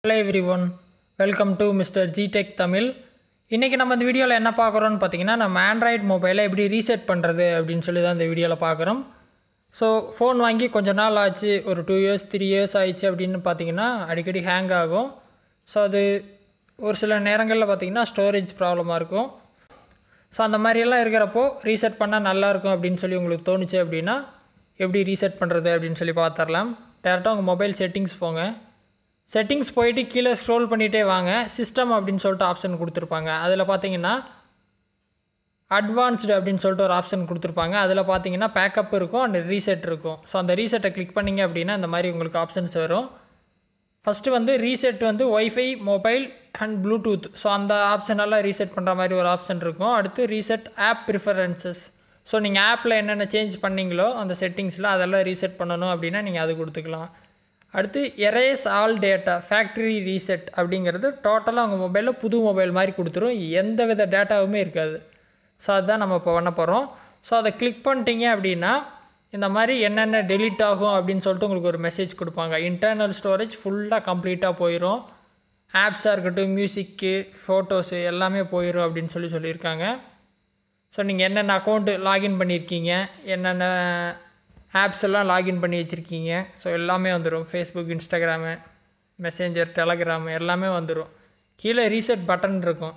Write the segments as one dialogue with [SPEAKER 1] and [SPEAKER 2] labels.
[SPEAKER 1] Hello everyone, welcome to Mr. G-Tech Tamil. இன்றைக்கி நம்ம இந்த வீடியோவில் என்ன பார்க்குறோன்னு பார்த்தீங்கன்னா, நம்ம ஆண்ட்ராய்டு மொபைலை எப்படி ரீசெட் பண்ணுறது அப்படின்னு சொல்லி தான் இந்த வீடியோவில் பார்க்குறோம். ஸோ ஃபோன் வாங்கி கொஞ்சம் நாள் ஆச்சு, ஒரு 2 years 3 years ஆயிடுச்சு அப்படின்னு பார்த்தீங்கன்னா அடிக்கடி ஹேங் ஆகும். ஸோ அது ஒரு சில நேரங்களில் பார்த்தீங்கன்னா ஸ்டோரேஜ் ப்ராப்ளமாக இருக்கும். ஸோ அந்த மாதிரியெல்லாம் இருக்கிறப்போ ரீசெட் பண்ணால் நல்லாயிருக்கும் அப்படின்னு சொல்லி உங்களுக்கு தோணுச்சு அப்படின்னா எப்படி ரீசெட் பண்ணுறது அப்படின்னு சொல்லி பார்த்துடலாம். டேரெக்டாக உங்கள் மொபைல் செட்டிங்ஸ் போங்க. செட்டிங்ஸ் போயிட்டு கீழே ஸ்க்ரோல் பண்ணிகிட்டே வாங்க. சிஸ்டம் அப்படின்னு சொல்லிட்டு ஆப்ஷன் கொடுத்துருப்பாங்க. அதில் பார்த்தீங்கன்னா அட்வான்ஸ்டு அப்படின்னு சொல்லிட்டு ஒரு ஆப்ஷன் கொடுத்துருப்பாங்க. அதில் பார்த்தீங்கன்னா பேக்கப் இருக்கும் அண்ட் ரீசெட் இருக்கும். ஸோ அந்த ரீசெட்டை கிளிக் பண்ணிங்க அப்படின்னா இந்த மாதிரி உங்களுக்கு ஆப்ஷன்ஸ் வரும். ஃபஸ்ட்டு வந்து ரீசெட் வந்து wifi, mobile and Bluetooth. So அந்த ஆப்ஷனெல்லாம் ரீசெட் பண்ணுற மாதிரி ஒரு ஆப்ஷன் இருக்கும். அடுத்து ரீசெட் ஆப் ப்ரிஃபரன்சஸ். ஸோ நீங்கள் ஆப்பில் என்னென்ன சேஞ்ச் பண்ணிங்களோ அந்த செட்டிங்ஸில் அதெல்லாம் ரீசெட் பண்ணணும் அப்படின்னா நீங்கள் அது கொடுத்துக்கலாம். அடுத்து erase all data factory reset அப்படிங்கிறது டோட்டலாக உங்கள் மொபைலில் புது மொபைல் மாதிரி கொடுத்துரும், எந்த வித டேட்டாவுமே இருக்காது. ஸோ அதுதான் நம்ம இப்போ பண்ண போகிறோம். ஸோ அதை கிளிக் பண்ணிட்டீங்க அப்படின்னா இந்த மாதிரி என்னென்ன டெலீட் ஆகும் அப்படின்னு சொல்லிட்டு உங்களுக்கு ஒரு மெசேஜ் கொடுப்பாங்க. இன்டர்னல் ஸ்டோரேஜ் ஃபுல்லாக கம்ப்ளீட்டாக போயிடும், ஆப்ஸாக இருக்கட்டும், மியூசிக்கு, ஃபோட்டோஸு எல்லாமே போயிடும் அப்படின்னு சொல்லியிருக்காங்க. ஸோ நீங்கள் என்னென்ன அக்கௌண்ட்டு லாகின் பண்ணியிருக்கீங்க, என்னென்ன ஆப்ஸ் எல்லாம் லாகின் பண்ணி வச்சுருக்கீங்க, ஸோ எல்லாமே வந்துடும். ஃபேஸ்புக், இன்ஸ்டாகிராமு, மெசேஞ்சர், டெலகிராமு எல்லாமே வந்துடும். கீழே ரீசெட் பட்டன் இருக்கும்,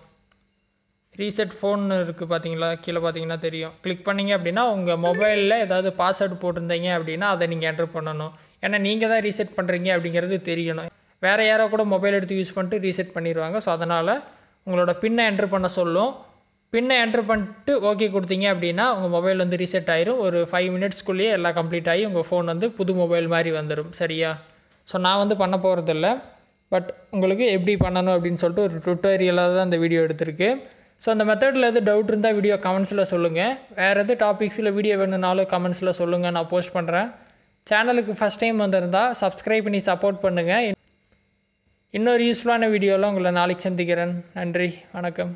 [SPEAKER 1] ரீசெட் ஃபோன் இருக்குது பார்த்தீங்களா, கீழே பார்த்தீங்கன்னா தெரியும். கிளிக் பண்ணிங்க அப்படின்னா உங்கள் மொபைலில் ஏதாவது பாஸ்வேர்டு போட்டிருந்தீங்க அப்படின்னா அதை நீங்கள் என்ட்ரு பண்ணணும். ஏன்னா நீங்கள் தான் ரீசெட் பண்ணுறீங்க அப்படிங்கிறது தெரியணும். வேறு யாரோ கூட மொபைல் எடுத்து யூஸ் பண்ணிட்டு ரீசெட் பண்ணிடுவாங்க. ஸோ அதனால் உங்களோட பின்னை என்ட்ரு பண்ண சொல்லும். பின்னை என்ட்ரு பண்ணிட்டு ஓகே கொடுத்தீங்க அப்படின்னா உங்கள் மொபைல் வந்து ரீசெட் ஆயிரும். ஒரு 5 minutesக்குள்ளேயே எல்லாம் கம்ப்ளீட் ஆகி உங்கள் ஃபோன் வந்து புது மொபைல் மாதிரி வந்துடும். சரியா? ஸோ நான் வந்து பண்ண போகிறதில்ல, பட் உங்களுக்கு எப்படி பண்ணணும் அப்படின்னு சொல்லிட்டு ஒரு டுட்டோரியலாக தான் இந்த வீடியோ எடுத்திருக்கு. ஸோ அந்த மெத்தடில் எது டவுட் இருந்தால் வீடியோ கமெண்ட்ஸில் சொல்லுங்கள். வேறு எது டாபிக்ஸில் வீடியோ வேணும்னாலும் கமெண்ட்ஸில் சொல்லுங்கள், நான் போஸ்ட் பண்ணுறேன். சேனலுக்கு ஃபஸ்ட் டைம் வந்திருந்தால் சப்ஸ்கிரைப் பண்ணி சப்போர்ட் பண்ணுங்கள். இன்னொரு யூஸ்ஃபுல்லான வீடியோவில் உங்களை நாளைக்கு சந்திக்கிறேன். நன்றி, வணக்கம்.